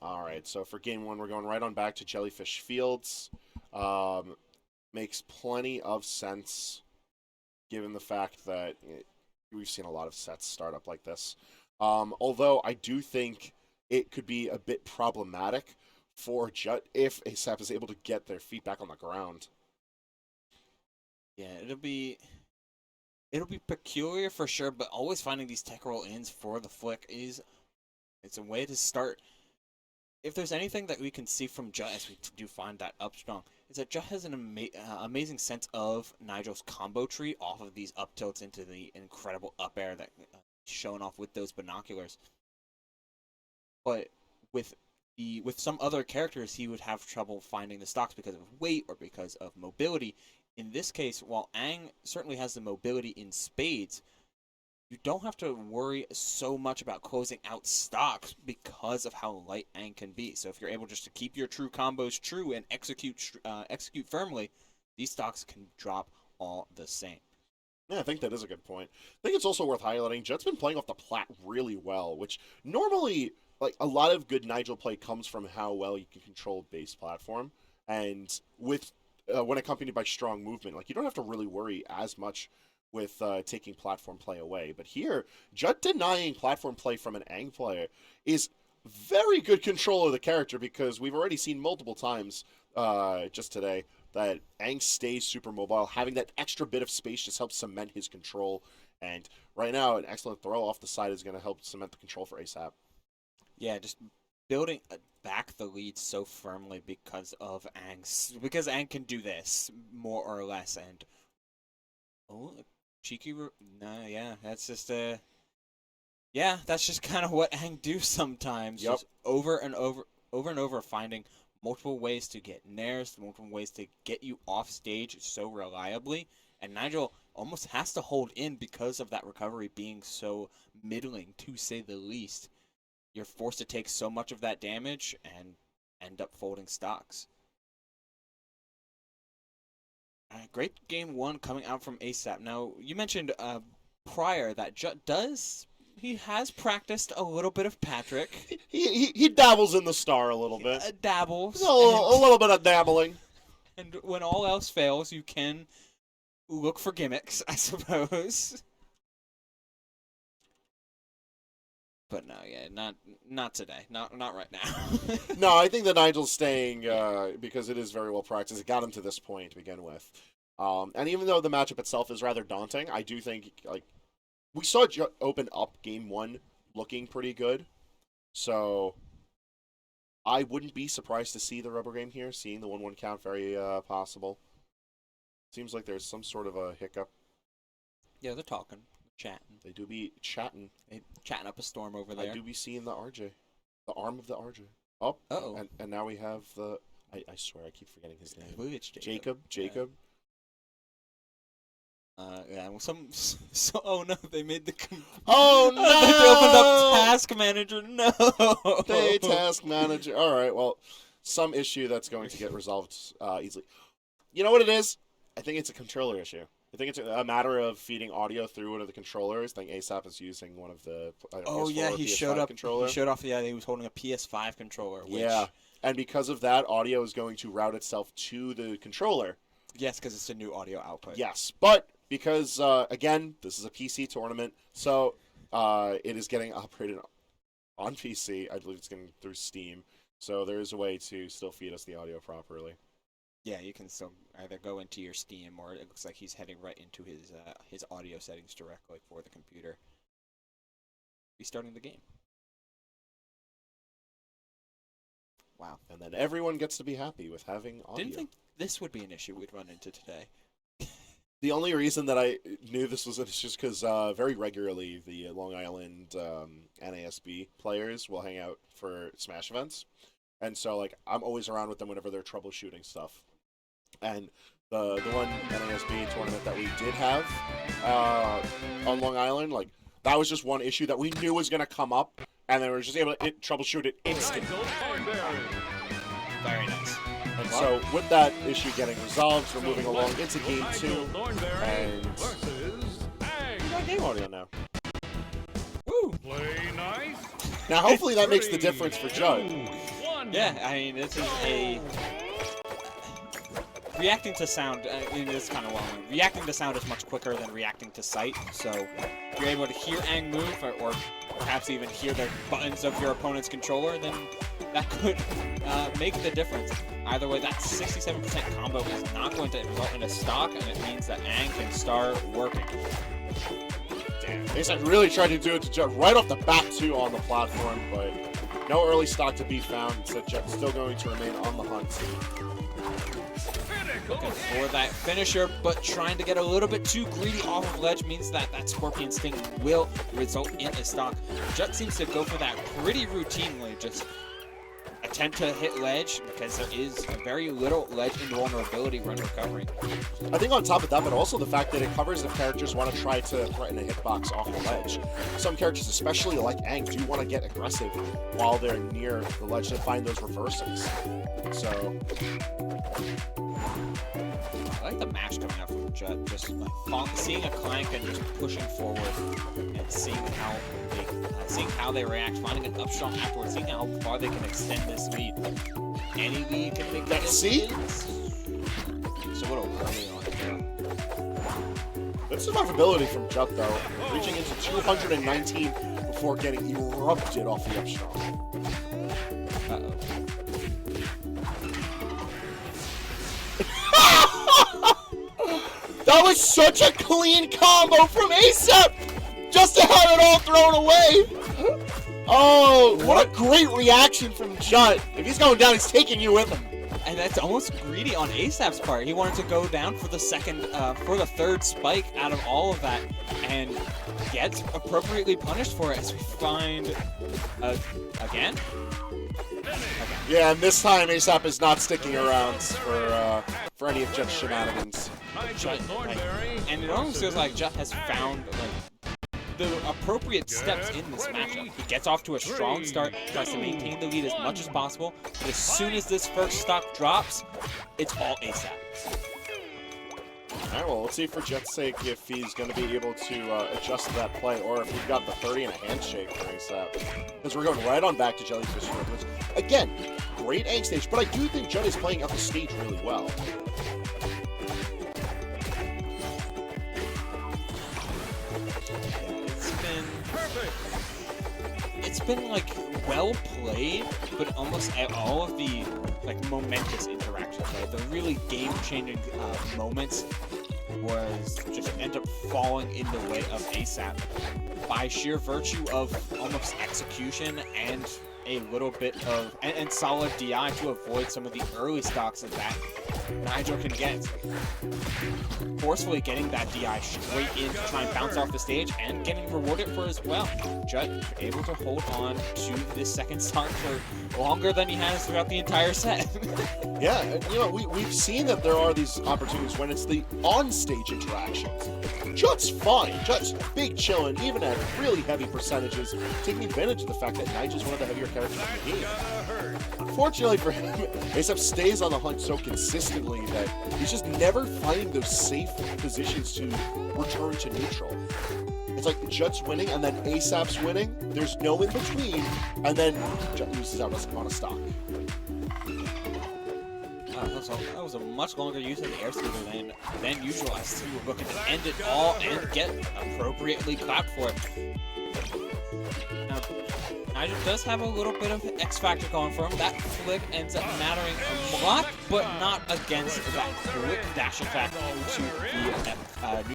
All right, so for game one, we're going right on back to Jellyfish Fields. Makes plenty of sense given the fact that we've seen a lot of sets start up like this. Although I do think it could be a bit problematic for Jut if ASAP is able to get their feet back on the ground. Yeah, it'll be peculiar for sure, but always finding these tech roll ins for the flick it's a way to start. If there's anything that we can see from Jut as we do find that up strong, is that Jut has an amazing sense of Nigel's combo tree off of these up tilts into the incredible up air that shown off with those binoculars. But with some other characters, he would have trouble finding the stocks because of weight or because of mobility. In this case, while Aang certainly has the mobility in spades, you don't have to worry so much about closing out stocks because of how light Aang can be. So if you're able just to keep your true combos true and execute firmly, these stocks can drop all the same. Yeah, I think that is a good point. I think it's also worth highlighting, Jut's been playing off the plat really well, which normally, like, a lot of good Nigel play comes from how well you can control base platform. And with when accompanied by strong movement, like, you don't have to really worry as much with taking platform play away. But here, Jut denying platform play from an Aang player is very good control of the character, because we've already seen multiple times just today that Aang stays super mobile. Having that extra bit of space just helps cement his control. And right now, an excellent throw off the side is going to help cement the control for ASAP. Yeah, just building back the lead so firmly because Aang can do this more or less. And cheeky, yeah, that's just that's just kind of what Aang do sometimes. Yep. Just over and over, finding multiple ways to get nairs, multiple ways to get you off stage so reliably. And Nigel almost has to hold in because of that recovery being so middling, to say the least. You're forced to take so much of that damage and end up folding stocks. Great game one coming out from ASAP. Now, you mentioned prior that Jut he has practiced a little bit of Patrick. He dabbles in the star a little bit. Dabbles. A little bit of dabbling. And when all else fails, you can look for gimmicks, I suppose. But no, yeah, not today. Not right now. No, I think that Nigel's staying because it is very well practiced. It got him to this point to begin with. And even though the matchup itself is rather daunting, I do think, like, we saw it open up game one looking pretty good. So I wouldn't be surprised to see the rubber game here, seeing the 1-1 count very possible. Seems like there's some sort of a hiccup. Yeah, they're talking. Chatting. They do be chatting. They chatting up a storm over there. I do be seeing the RJ. The arm of the RJ. Oh. Uh-oh. And now we have the... I swear, I keep forgetting his name. I believe it's Jacob. Yeah, well, oh no, they made the... Oh no! They opened up Task Manager, no! Hey, Task Manager. Alright, well, some issue that's going to get resolved easily. You know what it is? I think it's a controller issue. I think it's a matter of feeding audio through one of the controllers. I think ASAP is using one of the PS4 he PS5 showed up. controller. He showed off. Yeah, he was holding a PS5 controller. Which, yeah, and because of that, audio is going to route itself to the controller. Yes, because it's a new audio output. Yes, but because again, this is a PC tournament, so it is getting operated on PC. I believe it's getting through Steam, so there is a way to still feed us the audio properly. Yeah, you can still either go into your Steam, or it looks like he's heading right into his audio settings directly for the computer. Restarting the game. Wow. And then everyone gets to be happy with having audio. Didn't think this would be an issue we'd run into today. The only reason that I knew this was just because very regularly the Long Island NASB players will hang out for Smash events. And so, like, I'm always around with them whenever they're troubleshooting stuff. And the one NASB tournament that we did have on Long Island, like, that was just one issue that we knew was going to come up, and they were just able to troubleshoot it instantly. Very nice. And so, with that issue getting resolved, we're moving along into game two, and we got game audio now. Woo! Play nice. Now, hopefully that makes the difference for Judd. Yeah, I mean, this is a... Reacting to sound, it is kind of well known. Reacting to sound is much quicker than reacting to sight, so if you're able to hear Aang move, or perhaps even hear the buttons of your opponent's controller, then that could make the difference. Either way, that 67% combo is not going to result in a stock, and it means that Aang can start working. Damn. ASAP really tried to do it to Jet right off the bat, too, on the platform, but no early stock to be found, so Jet's still going to remain on the hunt. Looking for that finisher, but trying to get a little bit too greedy off of ledge means that that Scorpion Sting will result in a stock. Jet seems to go for that pretty routinely, just attempt to hit ledge because there is very little ledge invulnerability when recovering. I think on top of that, but also the fact that it covers if characters want to try to threaten a hitbox off the ledge. Some characters, especially like Aang, do want to get aggressive while they're near the ledge to find those reversals. So I like the mash coming out from Jet, just like seeing a clank and just pushing forward and seeing how they react, finding an up strong afterwards, seeing how far they can extend this lead. Any lead can make that. See? It's a little early on here. Good survivability from Jet though, reaching into 219 before getting erupted off the up strong. Uh-oh. That was such a clean combo from ASAP! Just to have it all thrown away! Oh, what a great reaction from Jut. If he's going down, he's taking you with him. And that's almost greedy on ASAP's part. He wanted to go down for the third spike out of all of that, and gets appropriately punished for it as we find, again? Yeah, and this time ASAP is not sticking around for any of Jut's shenanigans. And it almost feels like Jut has found the appropriate steps in this matchup. He gets off to a strong start, tries to maintain the lead as much as possible, but as soon as this first stock drops, it's all ASAP. Alright, well, let's see for Jet's sake if he's going to be able to adjust to that play, or if we've got the 30 and a handshake for ASAP. Because we're going right on back to Jellyfish Ribbons. Again, great Aang stage, but I do think Jet is playing out the stage really well. It's been like well played, but almost at all of the momentous interactions, right? The really game-changing moments was just end up falling in the way of ASAP by sheer virtue of almost execution and a little bit of and solid DI to avoid some of the early stocks that Nigel can get. Forcefully getting that DI straight in to try and bounce off the stage and getting rewarded for it as well. Jut able to hold on to this second stock for longer than he has throughout the entire set. Yeah, and, you know, we've seen that there are these opportunities when it's the on-stage interactions. Jut's fine. Jut's big chillin', even at really heavy percentages, taking advantage of the fact that Nigel's one of the heavier characters in the game. Unfortunately for him, ASAP stays on the hunt so consistently that he's just never finding those safe positions to return to neutral. It's like Jut's winning and then ASAP's winning. There's no in between, and then Jut loses out on a stock. That was a much longer use of the airspeeder than usual. As we were looking to end it all and get appropriately clapped for it. Now, Nigel does have a little bit of X factor going for him. That flick ends up mattering a lot, but not against that quick dash attack into the